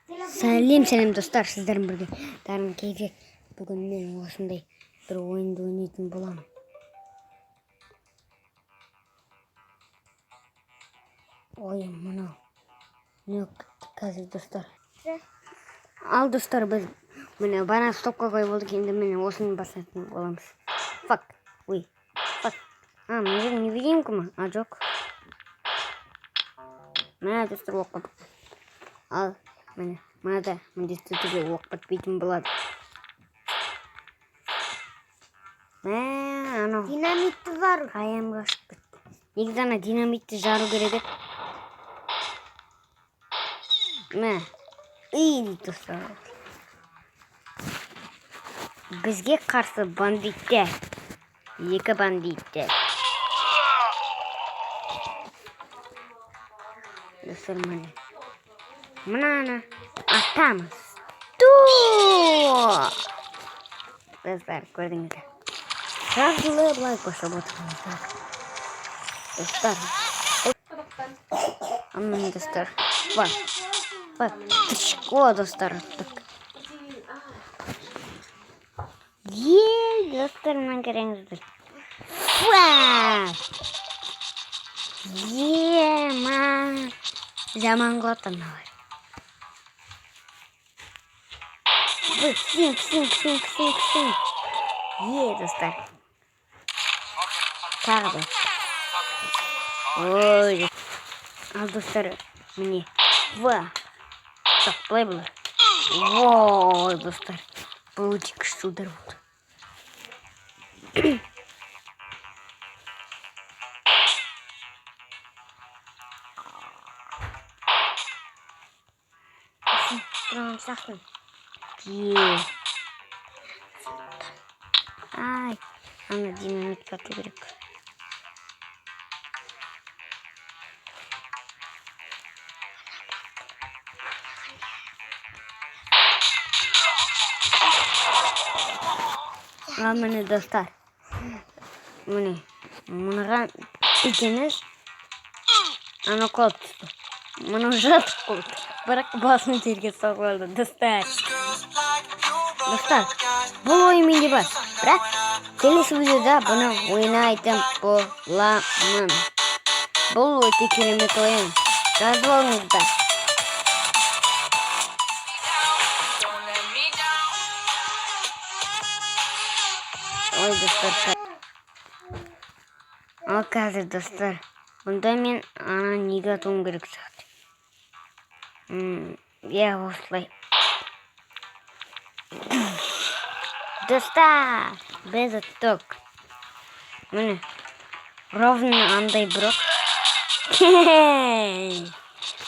Сәлем достар, сіздермен бірге Дарын Кейзет. Бүгін мен осындай бір ойынды ойнайтын боламын. Ойын мынау. Не қазір достар. Ал достар, біз міне бана стопқа қойып болдық, енді міне осыны басатын боламыз. Фак. Ой. Фак. Мына жерде невидимка ма? Жоқ. Міне достар оқып. Ал міне мынада міндетті түрде оқ бітпейтін болады. Анау Динамитті бар. Қаямға ашып кетті. Негізі ана динамитті жару керек еді. Мә. Дейді достар. Бізге қарсы бандиттер. Екі бандиттер. Достар міне. Мынаны атамыз. Достар, көрдіңіздер. Сразу былай қосып отырмыз. Достар. Аман достар. Бak. О, достар. Достар, мына қараңыздар. Заманға отанар. Син. Достар. Тағы. Ой. Ал достар, міне. Так, былай болар. Ой, достар. Бұл өте күшті удар болды. Прям сахар. Ай, ана динамит қату керек. Міне достар. Міне. Мұныға икеніз ана қол түсті. Мұны жатып қойды. Бірақ басын жерге соғылды. Достар. Бұл ойын менде бар. Бірақ келесі видеода бұны ойнайтын боламын. Бұл өте керемет ойын. Жазып алыңыздар. Ой, достар. Ал қазір достар. Бұнда мен ана неге атуым керек сағат. Осылай. Достар, біз ұттық. Міне. Ровно андай бұрық.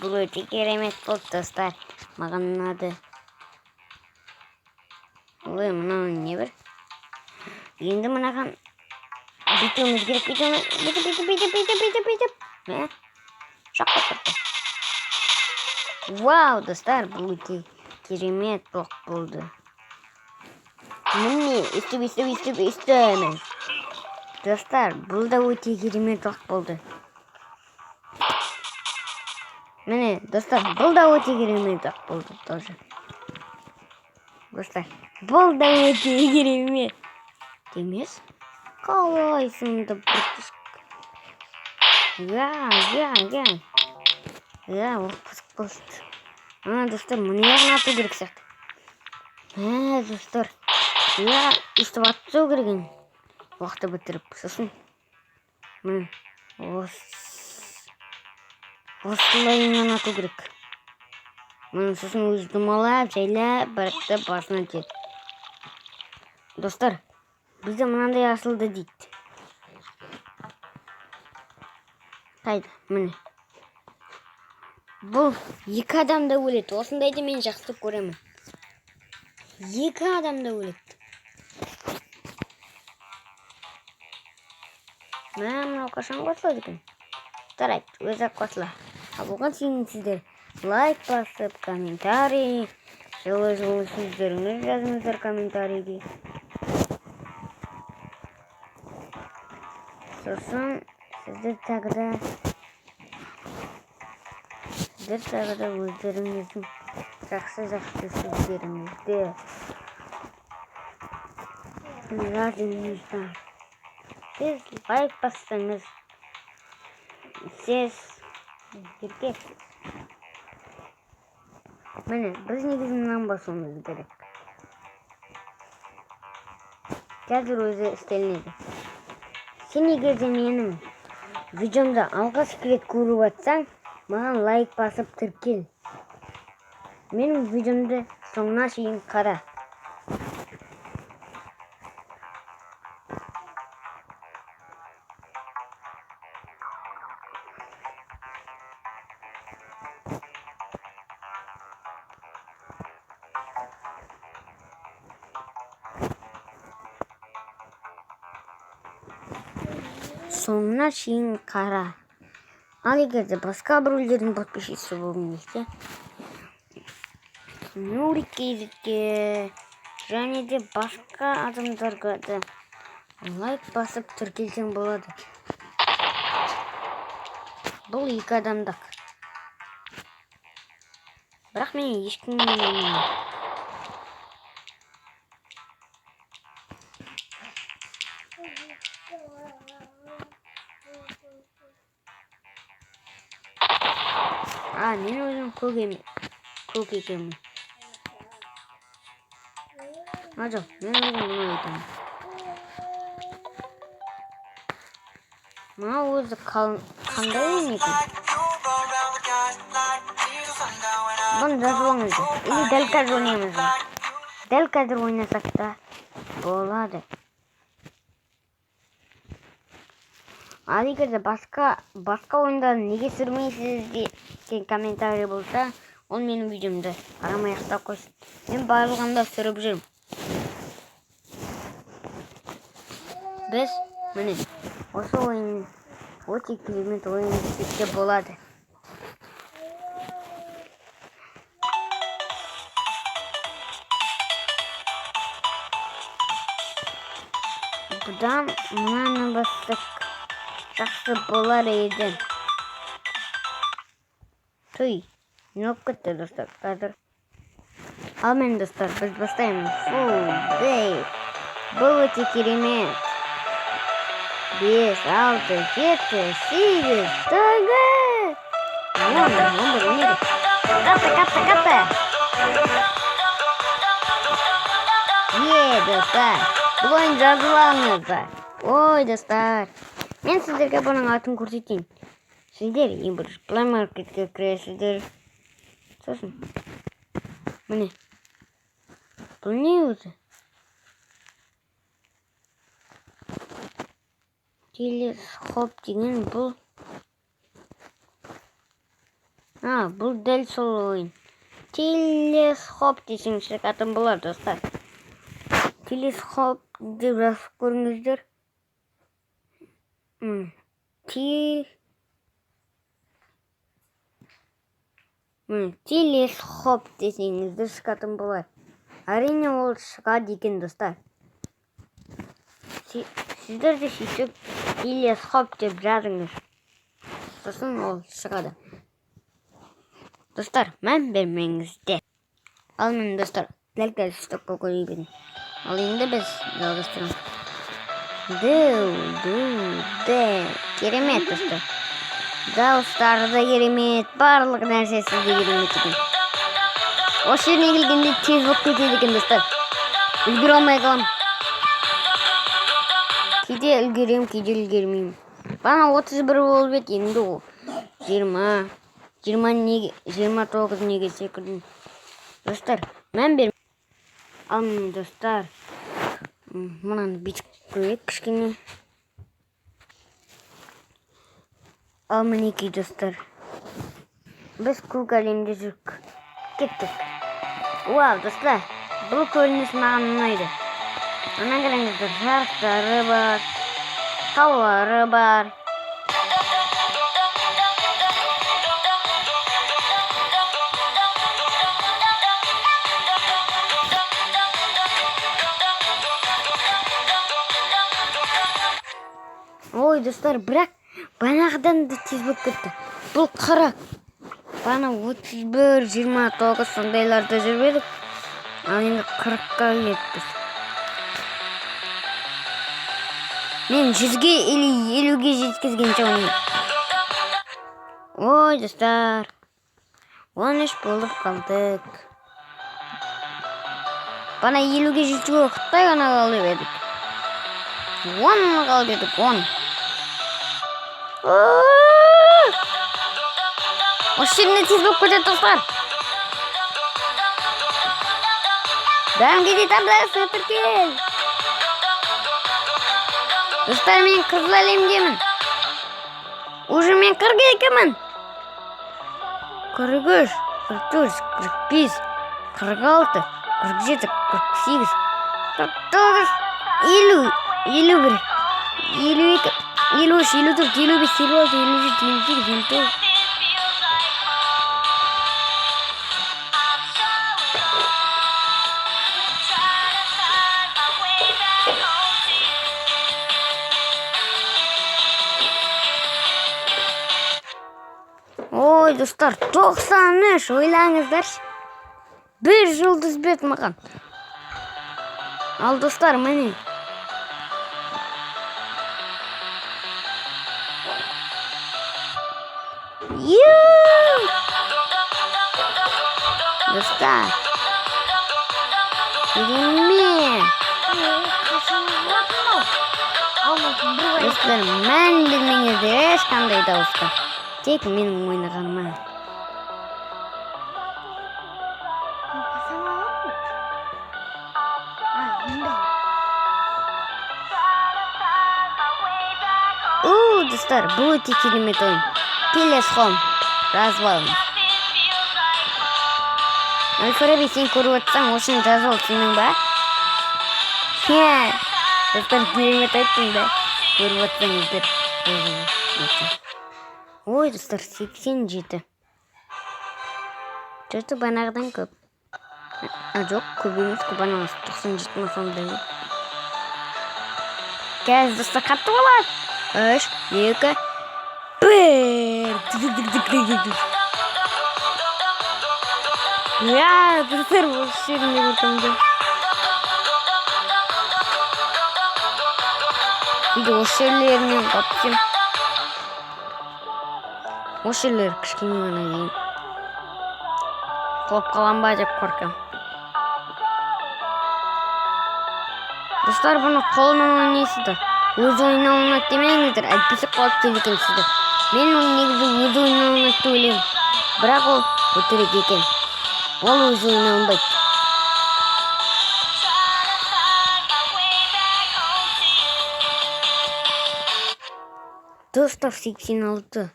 Бұл өте керемет болды, достар. Маған ұнады. Ой, мынау не бір? Енді мынаған бүйтуіміз керек, бүйтіп. Шақ қоқырды. Вау, достар, бұл өте керемет болды. Міне, үстіп. Достар, бұл да өте керемет болды. Міне, достар, бұл да өте керемет болды тоже. Достар, бұл да өте керемет. Демес? Қалай сымды бұртышық. Опысық болшыды. Достар, мұны яғын ату керек сияқты. Достар. Үстіп атсау кереген. Уақыты бітіріп. Сосын. Мұны. Осылайынан ату керек. Мұны сосын өзі думалап, жайлап, бірікті басына теді. Достар. Бізде мынандай асылды дейді. Қайда, міне. Бұл екі адамда өледі. Осындайды мен жақсы көремін. Екі адамда өледі. Мынау қашан қосылады екен? Тарайды, өзі қосыла. Бұған сіздер лайк басып, комментарий, жылы сөздеріңіз жазыңыздар комментарийге. Сосын сізді тағы да Сіздер тағы да өздеріңіздің жақсы сөздеріңізді жазыңыздар. Сіз лайк бассаңыз, сіз еркек. Міне, біз негізінен басуымыз керек. Қазір өзі істелінеді. Сен егер де менің видеомды алғаш рет көріп жатсаң, маған лайк басып тіркел. Менің видеомды соңына шейін қара. Соңына шейін қара. Ал егер де басқа біреулердің подписчиесі болғың келсе, Нурик Кейзетке және де басқа адамдарға да лайк басып тіркелсең болады. Бұл 2 адамдық. Бірақ мен ешкіммен мен өзім көк екенмін. Жоқ, мен өзім мұны айтамын. Мына өзі қандай екен? Бұны жазып алыңыздар. Или дәл қазір ойнаймыз. Дәл қазір ойнасақ та болады. Ал егер де басқа ойындарды неге сүрмейсіз деген комментарий болса, ол менің видеомды қарамай ақтап қойсын. Мен барлығында сүріп жүрмін. Біз, міне, осы ойын өте керемет ойын істесе болады. Бұдан мынаны бастық жақсы болар еді. Той, не болып кетті достар, қазір. Ал мен достар, біз бастаймыз. Бұл өте керемет. 5, 6, 7, 8, 9. Қапты. Достар, бұл ойын жазып алыңыздар. Ой, достар. Мен сіздерге бұның атын көрсетейін. Сіздер ең бірінші Play Market'ке кіресіздер. Сосын. Міне. Бұл не өзі? Телескоп деген бұл. Бұл дәл сол ойын. Телескоп десең атын болар, достар. Телескоп деп жазып көріңіздер. Телескоп десеңіздер шығатын болар. Әрине ол шығады екен, достар. Сіздер де сөйтіп телескоп деп жазыңыз. Сосын ол шығады. Достар, мән бермеңіздер. Ал мен, достар, дәл қазір стопқа қойып едім. Ал енді біз жалғастырамыз. Керемет, достар. Дауыстары да керемет, барлық нәрсесі де керемет екен. Осы жеріне келгенде тез болып кетеді екен, достар. Үлгере алмай қалам. Кейде үлгерем, кейде үлгермеймін. Бана 31 болып еді, енді ол 29 неге секірдім. Достар, мән бермеймін. Ал мен, достар, мұнан бүйтіп көрейік кішкене. Ал мінекей, достар. Біз көк әлемде жүрік. Кеттік. Вау, достар, бұл көрініс маған ұнайды. Ана қараңыздар, жарықтары бар, таулары бар. Ой, достар, бірақ банағыдан да тез болып кетті. Бұл қырық. Bana 31, 29 sondaylarda жүрбедік. Ал енді 40-қа кеттік. Мен 100-ге или 50-ге жеткізгенше ойнаймын. Ой, достар. 13 болып қалдық. Бана 50-ге жетуге Қытай ғана қалды едік. 10 қалды едік, 10. Осы жеріне тез болып кетеді, достар. Бәрін кеде табласы тіркел. Достар, мен қызыл әлемдемін. Уже мен 42-мін. 43, 44, 45, 46, 47, 48, 49, 50, 51, 52, 53, 54, 55, 56, 57, 58, 59. Ой, достар, 93, ойлаңыздаршы. Bir жұлдыз бет маған. Ал, достар, міне. Достар. Керемет. Достар, мән білмеңіздер ешқандай дауыста. Тек менің ойнағаныма. Достар, бұл өте керемет ойын. Келес хом. Развалым. Әл-Фараби, сен көріп отырсаң, осыны жазып ал сенің ба? Достар, керемет айттың ба? Көріп отырсаңыздар. Ой, достар, 87. Жөті банағыдан көп. Жоқ, көп емес, көп анағыз 97 масамдай. Кәз, достар, қатты болады. 3, 2, 1. Я, достар, осы жерінде көркімді. Үйде осы жерлерінен қапсем. Осы жерлер кішкене ғана кейін. Құлап қалам ба деп қорқам. Достар, бұны қолынан ойнайсыздар. Өз ойынан ойнайды демеңіздер, әйтпесе қалып келген сізді. Мен негізі өз ойынан ойнайды ойлаймын. Бірақ ол өтірік екен. Ол өз ойынан ойнайды. Достар, 86.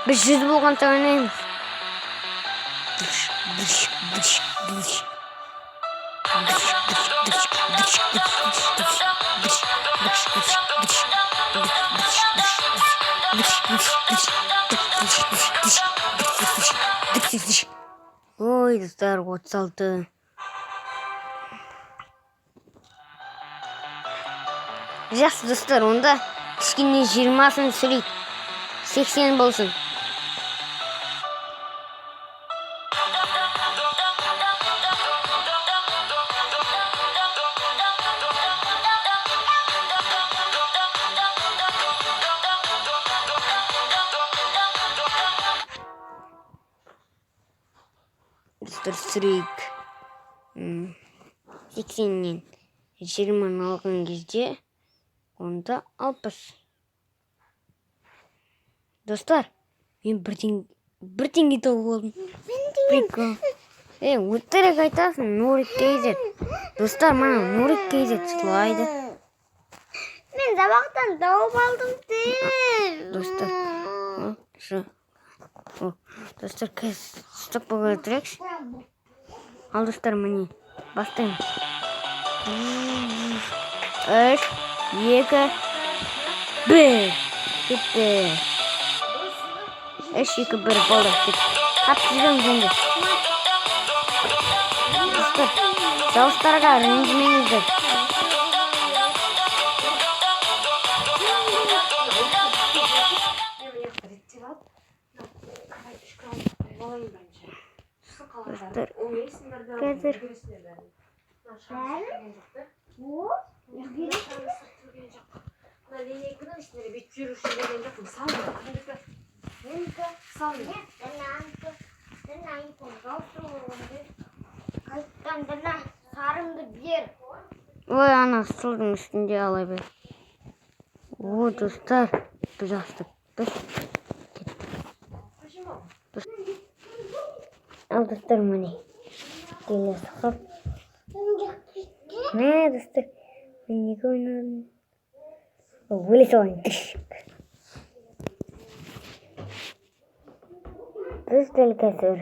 Біз 100 болғанша ойнаймыз. Ой, достар, 36. Жақсы, достар, онда кішкене 20-сын сүрейік. 80 болсын. Достар, сүрейік. 80-нен 20-ны алған кезде онда 60. Достар, мен бір теңге тауып алдым. Прикол. Өтірік айтасың, Нурик кейзет. Достар, мана Нурик кейзет слайды. Мен сабақтан тауып алдым деп. Достар, достар, кәз стоп болға тұрекші. Ал, достар, міне, бастаймын. 3, 2, 1. Кетті. 3, 2, 1 болды. Қатты жүреміз енді. Достар, дауыстарға ренжімеңіздер. dostlar. Getir. Bu? Oy ana sıçıldım üstünce alayım. Oo dostlar. Biz astık. Biz. Al dostlar beni. Dile sıkıp. Ne dostlar? Ben ne oynadım? Böyle soğan. Biz del getir.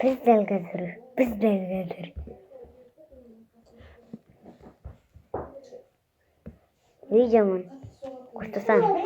Biz del getir. Biz del getir. Videomun kutusan.